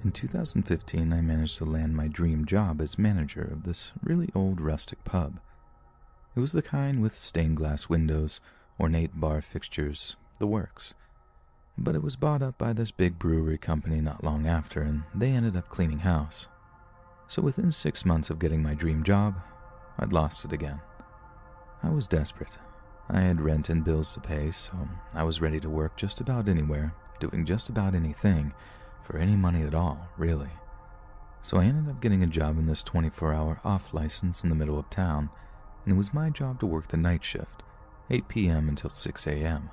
In 2015, I managed to land my dream job as manager of this really old rustic pub. It was the kind with stained glass windows, ornate bar fixtures, the works. But it was bought up by this big brewery company not long after, and they ended up cleaning house. So within 6 months of getting my dream job, I'd lost it again. I was desperate. I had rent and bills to pay, so I was ready to work just about anywhere, doing just about anything, for any money at all, really. So I ended up getting a job in this 24-hour off license in the middle of town, and it was my job to work the night shift, 8 p.m. until 6 a.m.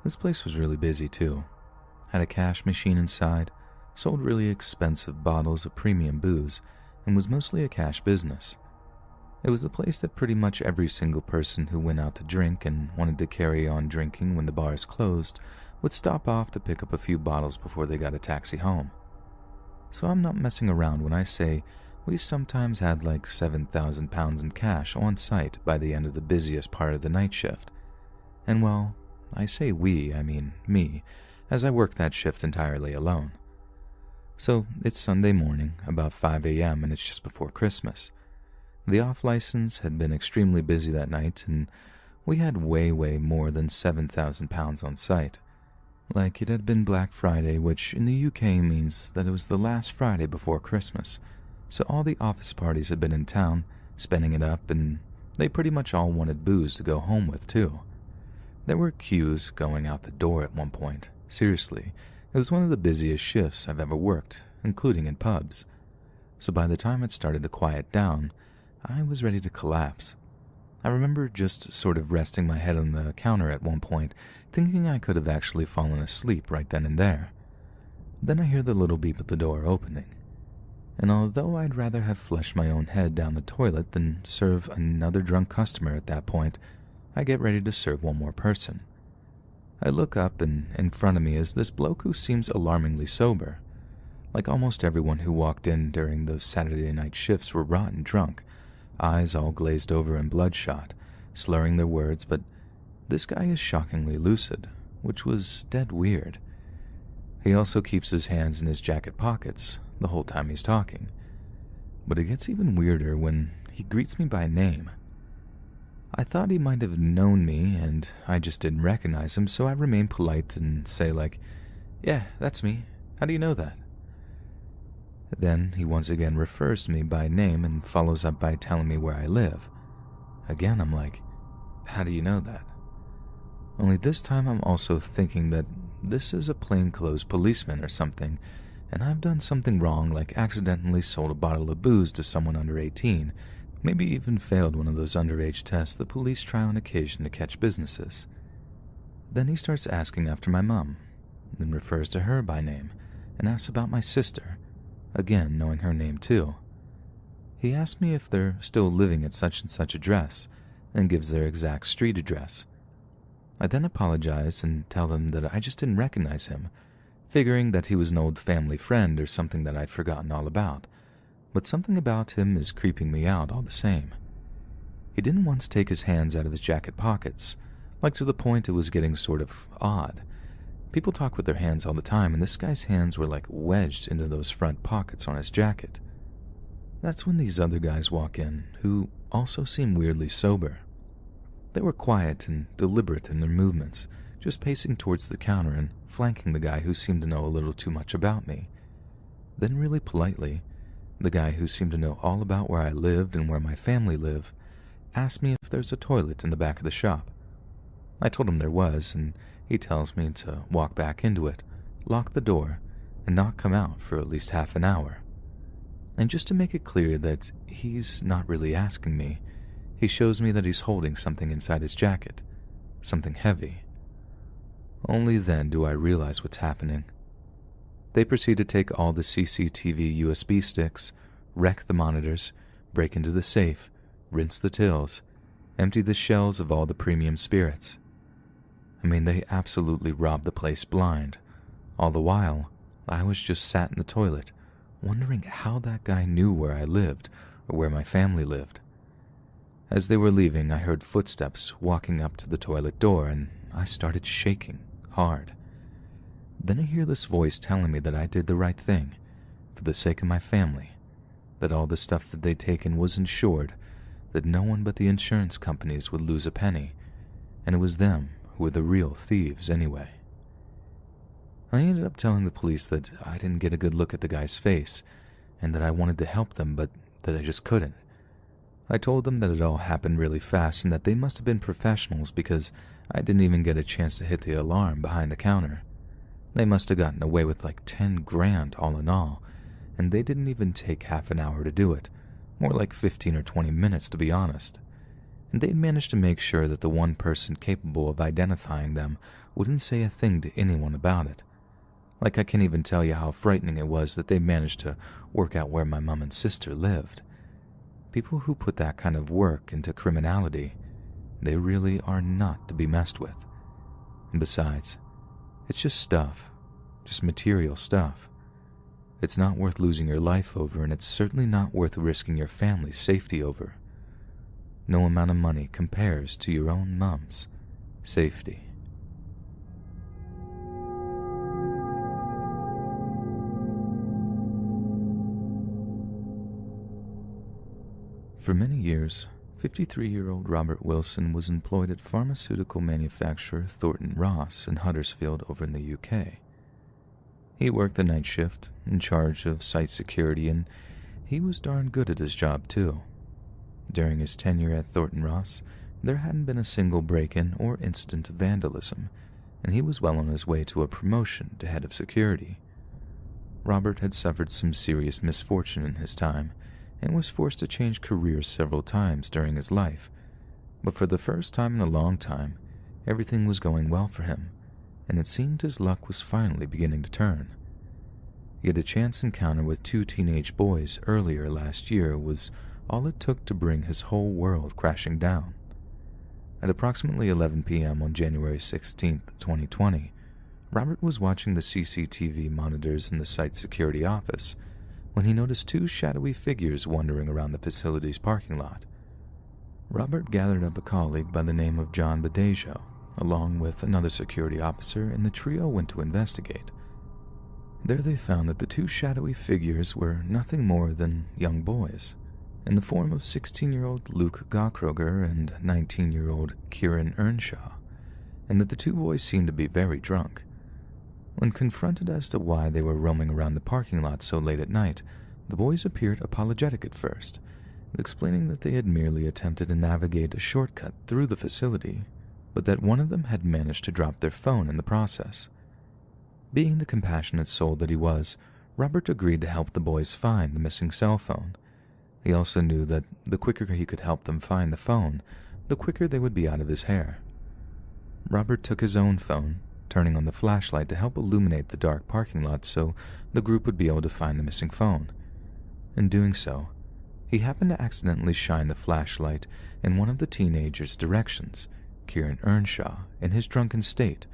This place was really busy too. Had a cash machine inside, sold really expensive bottles of premium booze, and was mostly a cash business. It was the place that pretty much every single person who went out to drink and wanted to carry on drinking when the bars closed would stop off to pick up a few bottles before they got a taxi home. So I'm not messing around when I say we sometimes had like 7,000 pounds in cash on site by the end of the busiest part of the night shift. And well, I say we, I mean me, as I work that shift entirely alone. So it's Sunday morning, about 5 a.m., and it's just before Christmas. The off-license had been extremely busy that night, and we had way more than 7,000 pounds on site. Like it had been Black Friday, which in the UK means that it was the last Friday before Christmas, so all the office parties had been in town, spending it up, and they pretty much all wanted booze to go home with, too. There were queues going out the door at one point. Seriously, it was one of the busiest shifts I've ever worked, including in pubs. So by the time it started to quiet down, I was ready to collapse. I remember just sort of resting my head on the counter at one point, thinking I could have actually fallen asleep right then and there. Then I hear the little beep at the door opening. And although I'd rather have flushed my own head down the toilet than serve another drunk customer at that point, I get ready to serve one more person. I look up, and in front of me is this bloke who seems alarmingly sober. Like almost everyone who walked in during those Saturday night shifts were rotten drunk, eyes all glazed over and bloodshot, slurring their words, but this guy is shockingly lucid, which was dead weird. He also keeps his hands in his jacket pockets the whole time he's talking. But it gets even weirder when he greets me by name. I thought he might have known me, and I just didn't recognize him, so I remain polite and say like, "Yeah, that's me. How do you know that?" Then he once again refers to me by name and follows up by telling me where I live. Again, I'm like, "How do you know that?" Only this time I'm also thinking that this is a plainclothes policeman or something, and I've done something wrong, like accidentally sold a bottle of booze to someone under 18, maybe even failed one of those underage tests the police try on occasion to catch businesses. Then he starts asking after my mom, then refers to her by name, and asks about my sister, again knowing her name too. He asks me if they're still living at such and such address, and gives their exact street address. I then apologize and tell them that I just didn't recognize him, figuring that he was an old family friend or something that I'd forgotten all about, but something about him is creeping me out all the same. He didn't once take his hands out of his jacket pockets, like to the point it was getting sort of odd. People talk with their hands all the time, and this guy's hands were like wedged into those front pockets on his jacket. That's when these other guys walk in, who also seem weirdly sober. They were quiet and deliberate in their movements, just pacing towards the counter and flanking the guy who seemed to know a little too much about me. Then really politely, the guy who seemed to know all about where I lived and where my family lived asked me if there's a toilet in the back of the shop. I told him there was, and he tells me to walk back into it, lock the door, and not come out for at least half an hour. And just to make it clear that he's not really asking me, he shows me that he's holding something inside his jacket, something heavy. Only then do I realize what's happening. They proceed to take all the CCTV USB sticks, wreck the monitors, break into the safe, rinse the tills, empty the shelves of all the premium spirits. I mean, they absolutely robbed the place blind. All the while, I was just sat in the toilet, wondering how that guy knew where I lived or where my family lived. As they were leaving, I heard footsteps walking up to the toilet door, and I started shaking hard. Then I hear this voice telling me that I did the right thing, for the sake of my family, that all the stuff that they'd taken was insured, that no one but the insurance companies would lose a penny, and it was them who were the real thieves anyway. I ended up telling the police that I didn't get a good look at the guy's face, and that I wanted to help them, but that I just couldn't. I told them that it all happened really fast and that they must have been professionals because I didn't even get a chance to hit the alarm behind the counter. They must have gotten away with like 10 grand all in all, and they didn't even take half an hour to do it, more like 15 or 20 minutes to be honest. And they'd managed to make sure that the one person capable of identifying them wouldn't say a thing to anyone about it. Like I can't even tell you how frightening it was that they managed to work out where my mom and sister lived. People who put that kind of work into criminality, they really are not to be messed with. And besides, it's just stuff, just material stuff. It's not worth losing your life over, and it's certainly not worth risking your family's safety over. No amount of money compares to your own mom's safety. For many years, 53-year-old Robert Wilson was employed at pharmaceutical manufacturer Thornton Ross in Huddersfield over in the UK. He worked the night shift, in charge of site security, and he was darn good at his job too. During his tenure at Thornton Ross, there hadn't been a single break-in or incident of vandalism, and he was well on his way to a promotion to head of security. Robert had suffered some serious misfortune in his time, and was forced to change careers several times during his life, but for the first time in a long time, everything was going well for him, and it seemed his luck was finally beginning to turn. Yet a chance encounter with 2 teenage boys earlier last year was all it took to bring his whole world crashing down. At approximately 11 p.m. on January 16, 2020, Robert was watching the CCTV monitors in the site security office when he noticed 2 shadowy figures wandering around the facility's parking lot. Robert gathered up a colleague by the name of John Badejo, along with another security officer, and the trio went to investigate. There they found that the 2 shadowy figures were nothing more than young boys, in the form of 16-year-old Luke Gawkroger and 19-year-old Kieran Earnshaw, and that the 2 boys seemed to be very drunk. When confronted as to why they were roaming around the parking lot so late at night, the boys appeared apologetic at first, explaining that they had merely attempted to navigate a shortcut through the facility, but that one of them had managed to drop their phone in the process. Being the compassionate soul that he was, Robert agreed to help the boys find the missing cell phone. He also knew that the quicker he could help them find the phone, the quicker they would be out of his hair. Robert took his own phone, turning on the flashlight to help illuminate the dark parking lot so the group would be able to find the missing phone. In doing so, he happened to accidentally shine the flashlight in one of the teenagers' directions, Kieran Earnshaw, in his drunken state,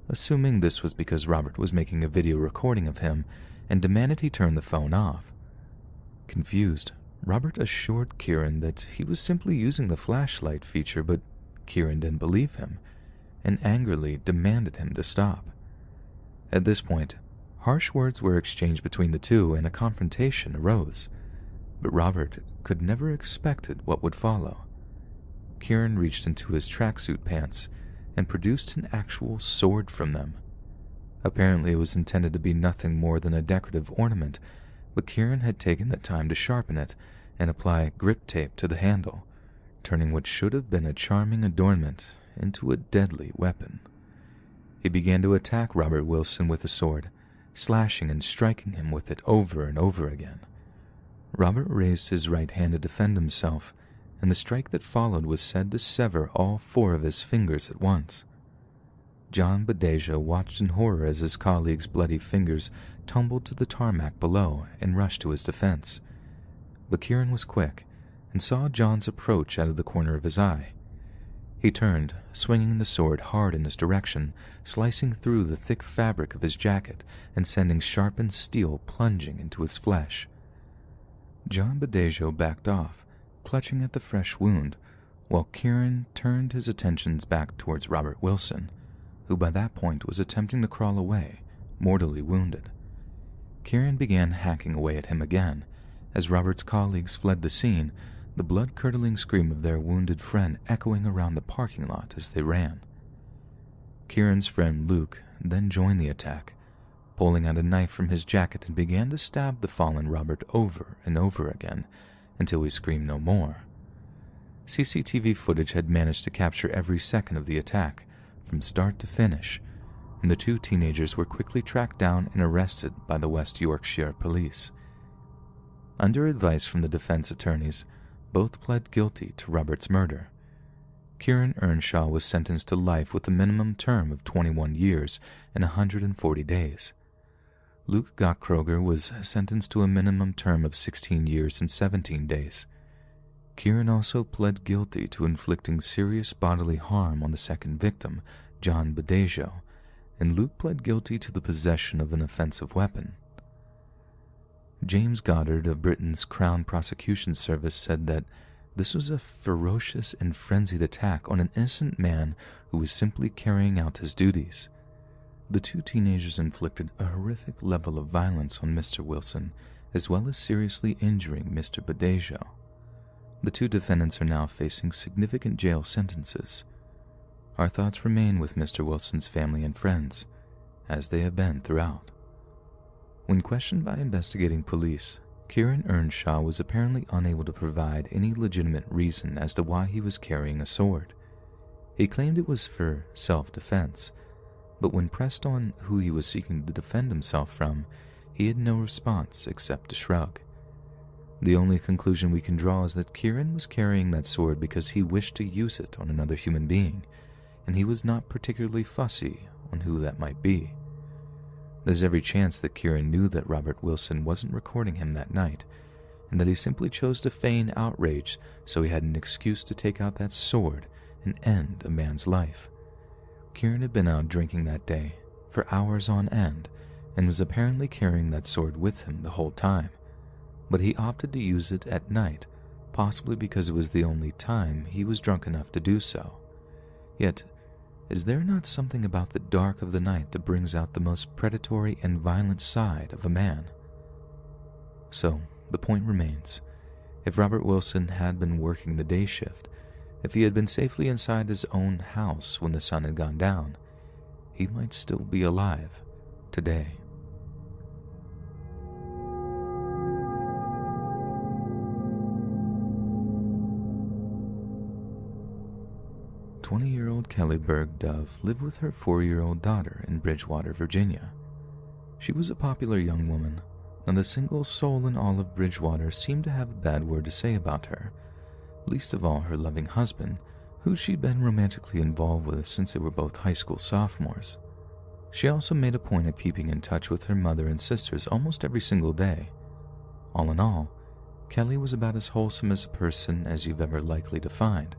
assuming this was because Robert was making a video recording of him and demanded he turn the phone off. Confused, Robert assured Kieran that he was simply using the flashlight feature, but Kieran didn't believe him and angrily demanded him to stop. At this point, harsh words were exchanged between the two and a confrontation arose, but Robert could never expected what would follow. Kieran reached into his tracksuit pants and produced an actual sword from them. Apparently it was intended to be nothing more than a decorative ornament, but Kieran had taken the time to sharpen it and apply grip tape to the handle, turning what should have been a charming adornment into a deadly weapon. He began to attack Robert Wilson with the sword, slashing and striking him with it over and over again. Robert raised his right hand to defend himself, and the strike that followed was said to sever all 4 of his fingers at once. John Badejo watched in horror as his colleague's bloody fingers tumbled to the tarmac below and rushed to his defense. But Kieran was quick and saw John's approach out of the corner of his eye. He turned, swinging the sword hard in his direction, slicing through the thick fabric of his jacket and sending sharpened steel plunging into his flesh. John Badejo backed off, clutching at the fresh wound, while Kieran turned his attentions back towards Robert Wilson, who by that point was attempting to crawl away, mortally wounded. Kieran began hacking away at him again. As Robert's colleagues fled the scene, the blood-curdling scream of their wounded friend echoing around the parking lot as they ran. Kieran's friend Luke then joined the attack, pulling out a knife from his jacket and began to stab the fallen Robert over and over again until he screamed no more. CCTV footage had managed to capture every second of the attack, from start to finish, and the two teenagers were quickly tracked down and arrested by the West Yorkshire police. Under advice from the defense attorneys, both pled guilty to Robert's murder. Kieran Earnshaw was sentenced to life with a minimum term of 21 years and 140 days. Luke Gottkroger was sentenced to a minimum term of 16 years and 17 days. Kieran also pled guilty to inflicting serious bodily harm on the second victim, John Badejo, and Luke pled guilty to the possession of an offensive weapon. James Goddard of Britain's Crown Prosecution Service said that this was a ferocious and frenzied attack on an innocent man who was simply carrying out his duties. The two teenagers inflicted a horrific level of violence on Mr. Wilson, as well as seriously injuring Mr. Badejo. The two defendants are now facing significant jail sentences. Our thoughts remain with Mr. Wilson's family and friends, as they have been throughout. When questioned by investigating police, Kieran Earnshaw was apparently unable to provide any legitimate reason as to why he was carrying a sword. He claimed it was for self-defense, but when pressed on who he was seeking to defend himself from, he had no response except a shrug. The only conclusion we can draw is that Kieran was carrying that sword because he wished to use it on another human being, and he was not particularly fussy on who that might be. There's every chance that Kieran knew that Robert Wilson wasn't recording him that night, and that he simply chose to feign outrage so he had an excuse to take out that sword and end a man's life. Kieran had been out drinking that day for hours on end and was apparently carrying that sword with him the whole time, but he opted to use it at night, possibly because it was the only time he was drunk enough to do so. Yet, is there not something about the dark of the night that brings out the most predatory and violent side of a man? So, the point remains. If Robert Wilson had been working the day shift, if he had been safely inside his own house when the sun had gone down, he might still be alive today. "20-year-old Kelly Berg Dove lived with her 4-year-old daughter in Bridgewater, Virginia. She was a popular young woman. Not a single soul in all of Bridgewater seemed to have a bad word to say about her, least of all her loving husband, who she'd been romantically involved with since they were both high school sophomores. She also made a point of keeping in touch with her mother and sisters almost every single day. All in all, Kelly was about as wholesome as a person as you've ever likely to find,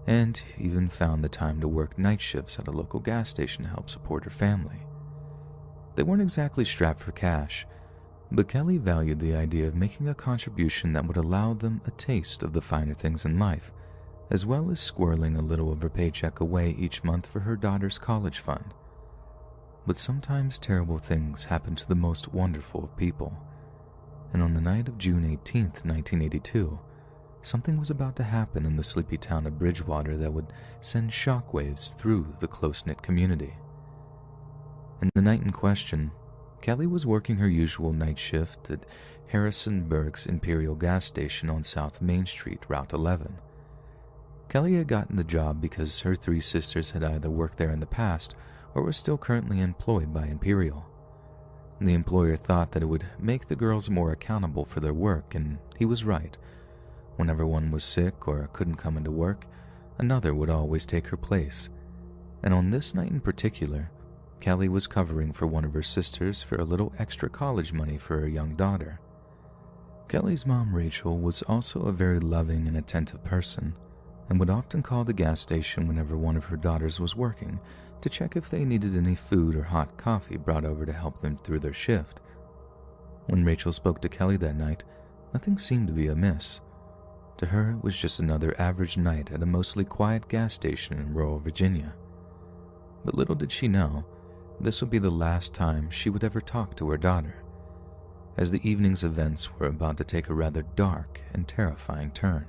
and even found the time to work night shifts at a local gas station to help support her family. They weren't exactly strapped for cash, but Kelly valued the idea of making a contribution that would allow them a taste of the finer things in life, as well as squirreling a little of her paycheck away each month for her daughter's college fund. But sometimes terrible things happen to the most wonderful of people, and on the night of June 18th, 1982, something was about to happen in the sleepy town of Bridgewater that would send shockwaves through the close-knit community. In the night in question, Kelly was working her usual night shift at Harrisonburg's Imperial gas station on South Main Street, Route 11. Kelly had gotten the job because her 3 sisters had either worked there in the past or were still currently employed by Imperial. The employer thought that it would make the girls more accountable for their work, and he was right. Whenever one was sick or couldn't come into work, another would always take her place. And on this night in particular, Kelly was covering for one of her sisters for a little extra college money for her young daughter. Kelly's mom, Rachel, was also a very loving and attentive person, and would often call the gas station whenever one of her daughters was working to check if they needed any food or hot coffee brought over to help them through their shift. When Rachel spoke to Kelly that night, nothing seemed to be amiss. To her, it was just another average night at a mostly quiet gas station in rural Virginia. But little did she know, this would be the last time she would ever talk to her daughter. as the evening's events were about to take a rather dark and terrifying turn.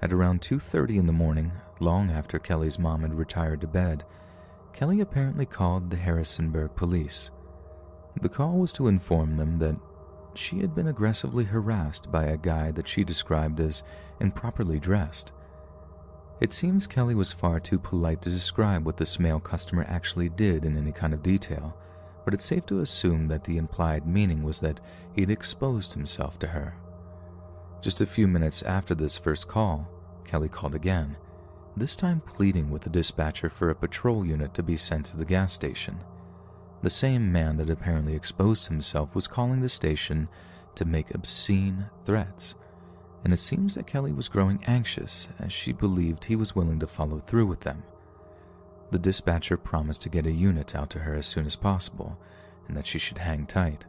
At around 2:30 in the morning, long after Kelly's mom had retired to bed, Kelly apparently called the Harrisonburg police. The call was to inform them that she had been aggressively harassed by a guy that she described as improperly dressed. It seems Kelly was far too polite to describe what this male customer actually did in any kind of detail, but it's safe to assume that the implied meaning was that he had exposed himself to her. Just a few minutes after this first call, Kelly called again, this time pleading with the dispatcher for a patrol unit to be sent to the gas station. The same man that apparently exposed himself was calling the station to make obscene threats, and it seems that Kelly was growing anxious as she believed he was willing to follow through with them. The dispatcher promised to get a unit out to her as soon as possible, and that she should hang tight.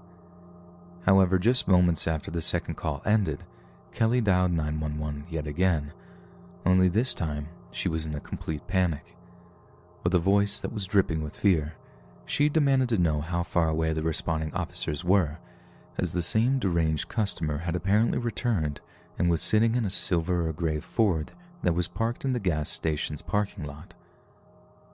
However, just moments after the second call ended, Kelly dialed 911 yet again, only this time she was in a complete panic. With a voice that was dripping with fear, she demanded to know how far away the responding officers were, as the same deranged customer had apparently returned and was sitting in a silver or gray Ford that was parked in the gas station's parking lot.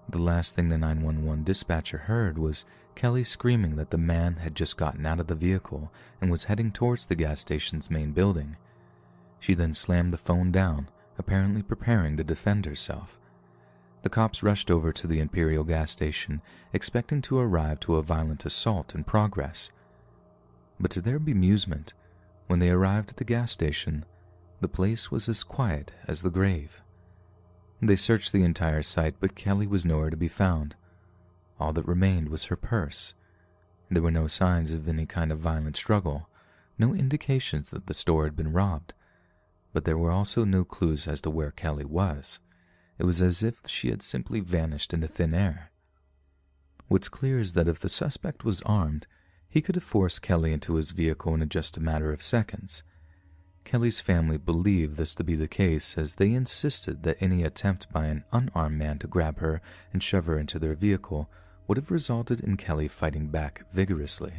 The last thing the 911 dispatcher heard was Kelly screaming that the man had just gotten out of the vehicle and was heading towards the gas station's main building. She then slammed the phone down, apparently preparing to defend herself. The cops rushed over to the Imperial gas station, expecting to arrive to a violent assault in progress. But to their bemusement, when they arrived at the gas station, the place was as quiet as the grave. They searched the entire site, but Kelly was nowhere to be found. All that remained was her purse. There were no signs of any kind of violent struggle, no indications that the store had been robbed, but there were also no clues as to where Kelly was. It was as if she had simply vanished into thin air. What's clear is that if the suspect was armed, he could have forced Kelly into his vehicle in just a matter of seconds. Kelly's family believed this to be the case, as they insisted that any attempt by an unarmed man to grab her and shove her into their vehicle would have resulted in Kelly fighting back vigorously.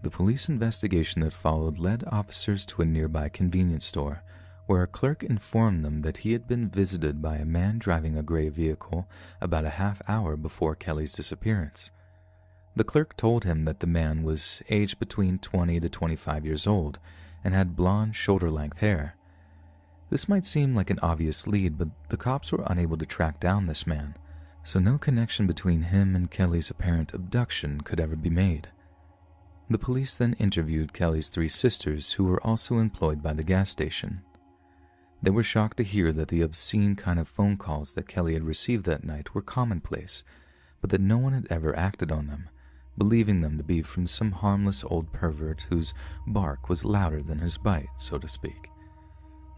The police investigation that followed led officers to a nearby convenience store, where a clerk informed them that he had been visited by a man driving a gray vehicle about a half hour before Kelly's disappearance. The clerk told him that the man was aged between 20 to 25 years old and had blonde, shoulder-length hair. This might seem like an obvious lead, but the cops were unable to track down this man, so no connection between him and Kelly's apparent abduction could ever be made. The police then interviewed Kelly's 3 sisters, who were also employed by the gas station. They were shocked to hear that the obscene kind of phone calls that Kelly had received that night were commonplace, but that no one had ever acted on them, believing them to be from some harmless old pervert whose bark was louder than his bite, so to speak.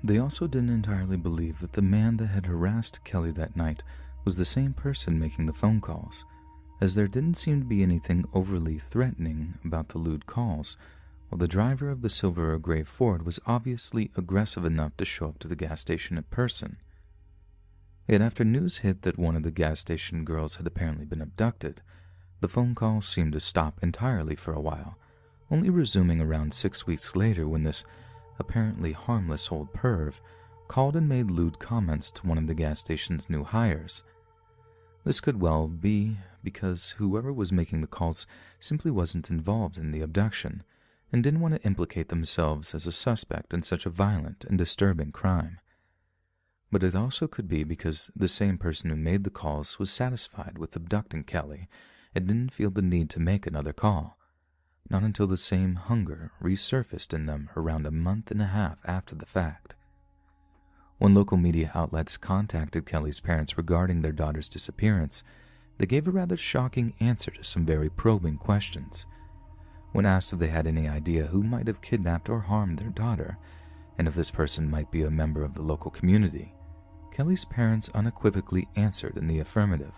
They also didn't entirely believe that the man that had harassed Kelly that night was the same person making the phone calls, as there didn't seem to be anything overly threatening about the lewd calls, while the driver of the silver or gray Ford was obviously aggressive enough to show up to the gas station in person. Yet after news hit that one of the gas station girls had apparently been abducted, the phone calls seemed to stop entirely for a while, only resuming around 6 weeks later when this apparently harmless old perv called and made lewd comments to one of the gas station's new hires. This could well be because whoever was making the calls simply wasn't involved in the abduction and didn't want to implicate themselves as a suspect in such a violent and disturbing crime. But it also could be because the same person who made the calls was satisfied with abducting Kelly and didn't feel the need to make another call, not until the same hunger resurfaced in them around a month and a half after the fact. When local media outlets contacted Kelly's parents regarding their daughter's disappearance, they gave a rather shocking answer to some very probing questions. When asked if they had any idea who might have kidnapped or harmed their daughter, and if this person might be a member of the local community, Kelly's parents unequivocally answered in the affirmative.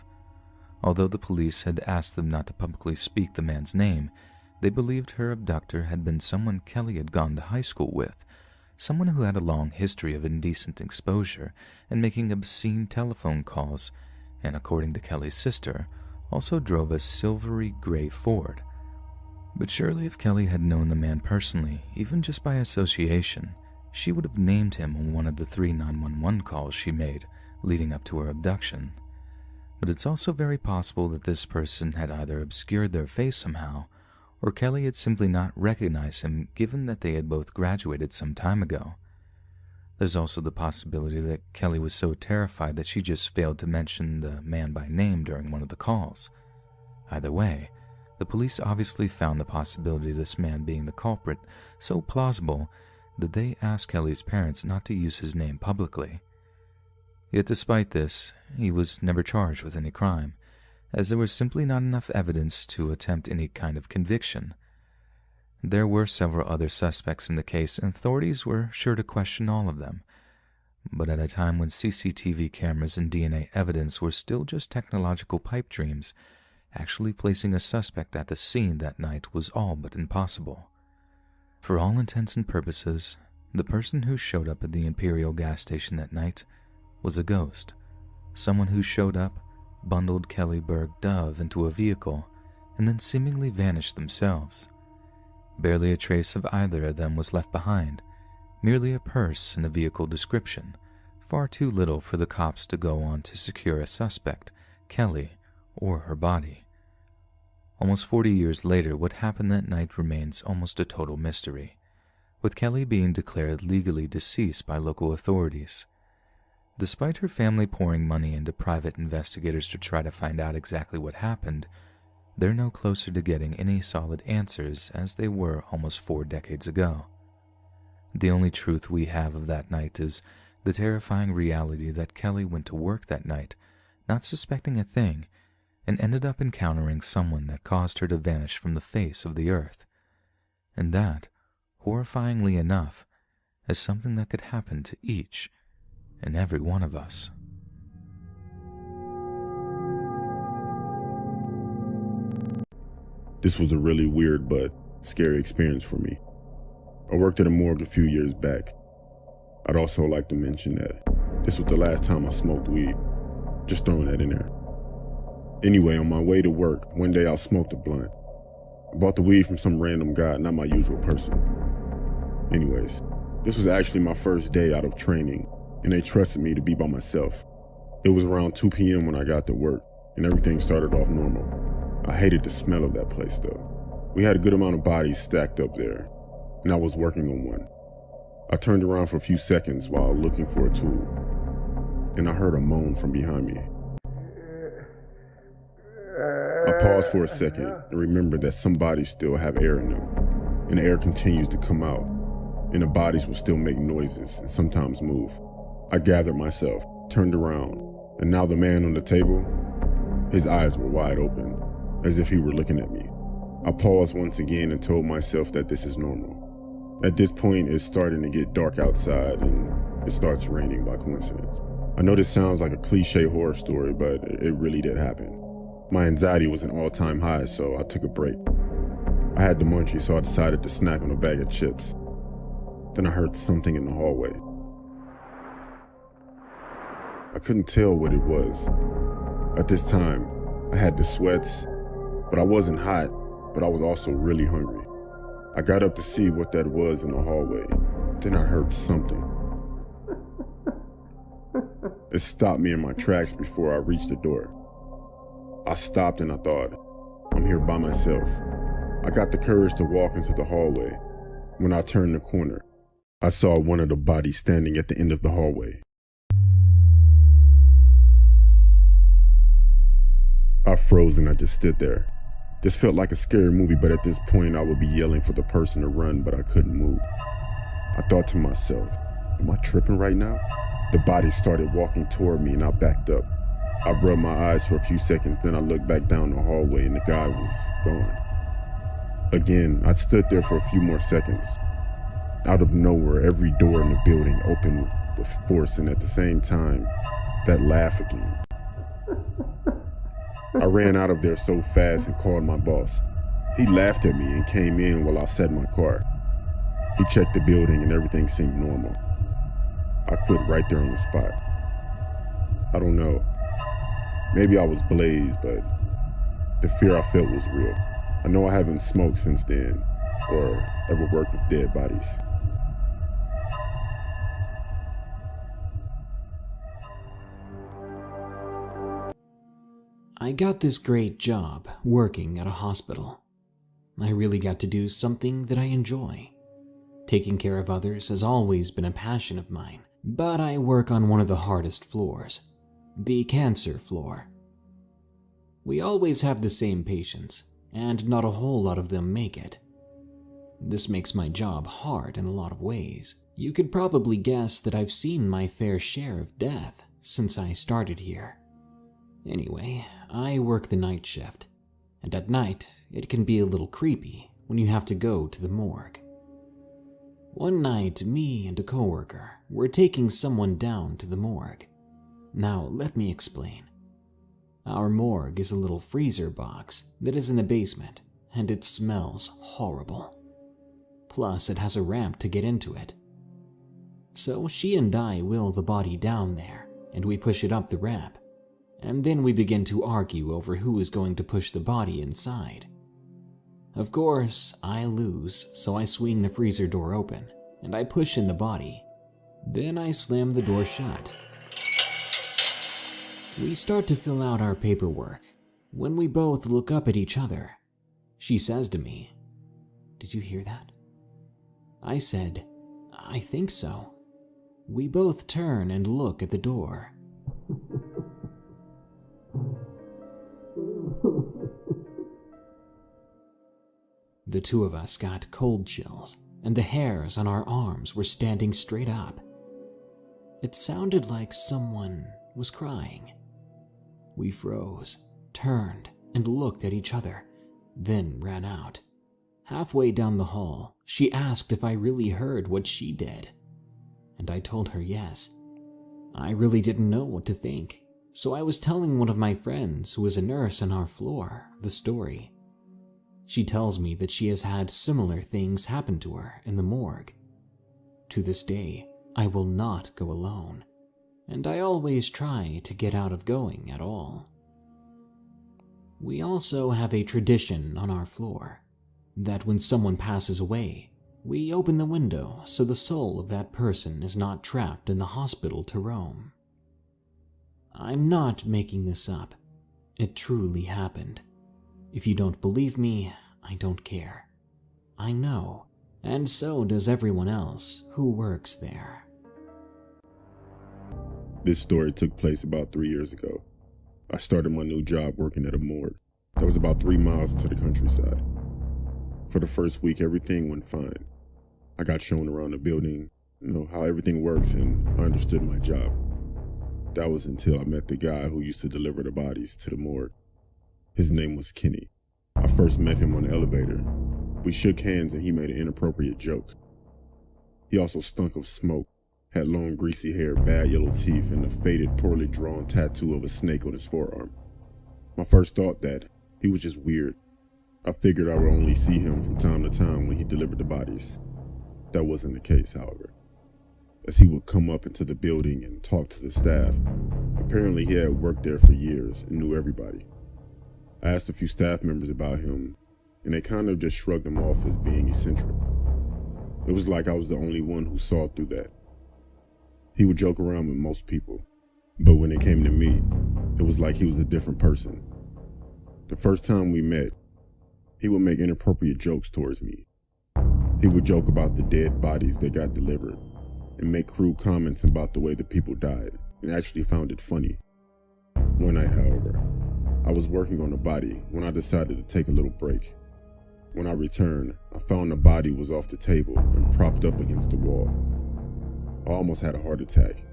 Although the police had asked them not to publicly speak the man's name, they believed her abductor had been someone Kelly had gone to high school with, someone who had a long history of indecent exposure and making obscene telephone calls, and according to Kelly's sister, also drove a silvery gray Ford. But surely if Kelly had known the man personally, even just by association, she would have named him on one of the 3 911 calls she made leading up to her abduction. But it's also very possible that this person had either obscured their face somehow, or Kelly had simply not recognized him given that they had both graduated some time ago. There's also the possibility that Kelly was so terrified that she just failed to mention the man by name during one of the calls. Either way, the police obviously found the possibility of this man being the culprit so plausible that they asked Kelly's parents not to use his name publicly. Yet despite this, he was never charged with any crime, as there was simply not enough evidence to attempt any kind of conviction. There were several other suspects in the case, and authorities were sure to question all of them. But at a time when CCTV cameras and DNA evidence were still just technological pipe dreams, actually placing a suspect at the scene that night was all but impossible. For all intents and purposes, the person who showed up at the Imperial gas station that night was a ghost. Someone who showed up, bundled Kelly Berg Dove into a vehicle, and then seemingly vanished themselves. Barely a trace of either of them was left behind, merely a purse and a vehicle description, far too little for the cops to go on to secure a suspect, Kelly, or her body. Almost 40 years later, what happened that night remains almost a total mystery, with Kelly being declared legally deceased by local authorities. Despite her family pouring money into private investigators to try to find out exactly what happened, they're no closer to getting any solid answers as they were almost 4 decades ago. The only truth we have of that night is the terrifying reality that Kelly went to work that night, not suspecting a thing, and ended up encountering someone that caused her to vanish from the face of the earth. And that, horrifyingly enough, is something that could happen to each and every one of us. This was a really weird but scary experience for me. I worked at a morgue a few years back. I'd also like to mention that this was the last time I smoked weed. Just throwing that in there. Anyway, on my way to work, one day I smoked a blunt. I bought the weed from some random guy, not my usual person. Anyways, this was actually my first day out of training, and they trusted me to be by myself. It was around 2 p.m. when I got to work, and everything started off normal. I hated the smell of that place though. We had a good amount of bodies stacked up there, and I was working on one. I turned around for a few seconds while looking for a tool, and I heard a moan from behind me. I paused for a second and remembered that some bodies still have air in them, and the air continues to come out, and the bodies will still make noises and sometimes move. I gathered myself, turned around, and now the man on the table, his eyes were wide open, as if he were looking at me. I paused once again and told myself that this is normal. At this point, it's starting to get dark outside and it starts raining by coincidence. I know this sounds like a cliche horror story, but it really did happen. My anxiety was an all-time high, so I took a break. I had the munchies, so I decided to snack on a bag of chips. Then I heard something in the hallway. I couldn't tell what it was. At this time, I had the sweats, but I wasn't hot, but I was also really hungry. I got up to see what that was in the hallway. Then I heard something. It stopped me in my tracks before I reached the door. I stopped and I thought, I'm here by myself. I got the courage to walk into the hallway. When I turned the corner, I saw one of the bodies standing at the end of the hallway. I froze and I just stood there. This felt like a scary movie, but at this point I would be yelling for the person to run, but I couldn't move. I thought to myself, am I tripping right now? The body started walking toward me and I backed up. I rubbed my eyes for a few seconds, then I looked back down the hallway and the guy was gone. Again, I stood there for a few more seconds. Out of nowhere, every door in the building opened with force, and at the same time, that laugh again. I ran out of there so fast and called my boss. He laughed at me and came in while I sat in my car. He checked the building and everything seemed normal. I quit right there on the spot. I don't know. Maybe I was blazed, but the fear I felt was real. I know I haven't smoked since then, or ever worked with dead bodies. I got this great job working at a hospital. I really got to do something that I enjoy. Taking care of others has always been a passion of mine, but I work on one of the hardest floors, the cancer floor. We always have the same patients, and not a whole lot of them make it. This makes my job hard in a lot of ways. You could probably guess that I've seen my fair share of death since I started here. Anyway, I work the night shift, and at night it can be a little creepy when you have to go to the morgue. One night, me and a coworker were taking someone down to the morgue. Now, let me explain. Our morgue is a little freezer box that is in the basement, and it smells horrible. Plus, it has a ramp to get into it. So she and I wheel the body down there, and we push it up the ramp. And then we begin to argue over who is going to push the body inside. Of course, I lose, so I swing the freezer door open, and I push in the body. Then I slam the door shut. We start to fill out our paperwork when we both look up at each other. She says to me, "Did you hear that?" I said, "I think so." We both turn and look at the door. The two of us got cold chills, and the hairs on our arms were standing straight up. It sounded like someone was crying. We froze, turned, and looked at each other, then ran out. Halfway down the hall, she asked if I really heard what she did, and I told her yes. I really didn't know what to think, so I was telling one of my friends who is a nurse on our floor the story. She tells me that she has had similar things happen to her in the morgue. To this day, I will not go alone, and I always try to get out of going at all. We also have a tradition on our floor that when someone passes away, we open the window so the soul of that person is not trapped in the hospital to roam. I'm not making this up. It truly happened. If you don't believe me, I don't care. I know, and so does everyone else who works there. This story took place about 3 years ago. I started my new job working at a morgue that was about 3 miles into the countryside. For the first week, everything went fine. I got shown around the building, how everything works, and I understood my job. That was until I met the guy who used to deliver the bodies to the morgue. His name was Kenny. I first met him on the elevator. We shook hands and he made an inappropriate joke. He also stunk of smoke, had long greasy hair, bad yellow teeth, and a faded, poorly drawn tattoo of a snake on his forearm. My first thought that he was just weird. I figured I would only see him from time to time when he delivered the bodies. That wasn't the case, however, as he would come up into the building and talk to the staff. Apparently he had worked there for years and knew everybody. I asked a few staff members about him, and they kind of just shrugged him off as being eccentric. It was like I was the only one who saw through that. He would joke around with most people, but when it came to me, it was like he was a different person. The first time we met, he would make inappropriate jokes towards me. He would joke about the dead bodies that got delivered, and make crude comments about the way the people died, and actually found it funny. One night, however, I was working on a body when I decided to take a little break. When I returned, I found the body was off the table and propped up against the wall. I almost had a heart attack.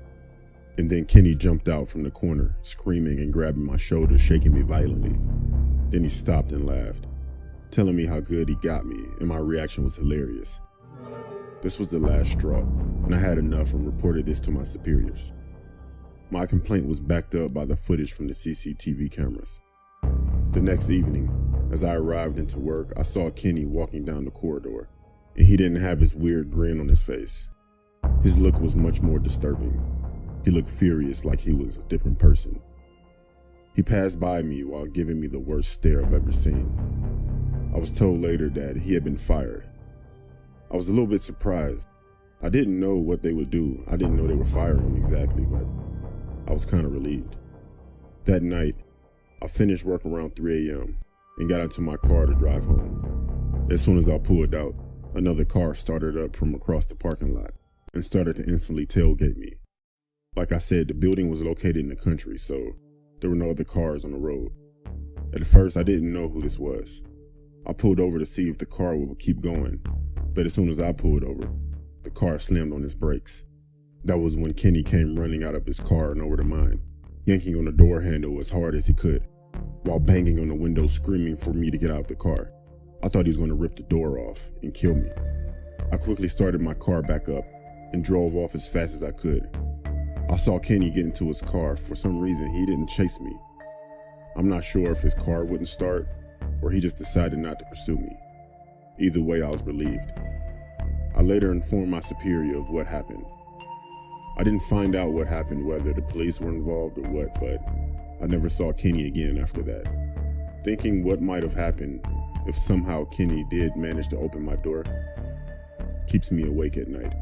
And then Kenny jumped out from the corner, screaming and grabbing my shoulder, shaking me violently. Then he stopped and laughed, telling me how good he got me, and my reaction was hilarious. This was the last straw, and I had enough and reported this to my superiors. My complaint was backed up by the footage from the CCTV cameras. The next evening, as I arrived into work, I saw Kenny walking down the corridor, and he didn't have his weird grin on his face. His look was much more disturbing. He looked furious, like he was a different person. He passed by me while giving me the worst stare I've ever seen. I was told later that he had been fired. I was a little bit surprised. I didn't know what they would do. I didn't know they were firing him exactly, but I was kind of relieved. That night, I finished work around 3 a.m. and got into my car to drive home. As soon as I pulled out, another car started up from across the parking lot and started to instantly tailgate me. Like I said, the building was located in the country, so there were no other cars on the road. At first, I didn't know who this was. I pulled over to see if the car would keep going, but as soon as I pulled over, the car slammed on its brakes. That was when Kenny came running out of his car and over to mine, yanking on the door handle as hard as he could, while banging on the window screaming for me to get out of the car. I thought he was going to rip the door off and kill me. I quickly started my car back up and drove off as fast as I could. I saw Kenny get into his car. For some reason, he didn't chase me. I'm not sure if his car wouldn't start or he just decided not to pursue me. Either way, I was relieved. I later informed my superior of what happened. I didn't find out what happened, whether the police were involved or what, but I never saw Kenny again after that. Thinking what might have happened if somehow Kenny did manage to open my door keeps me awake at night.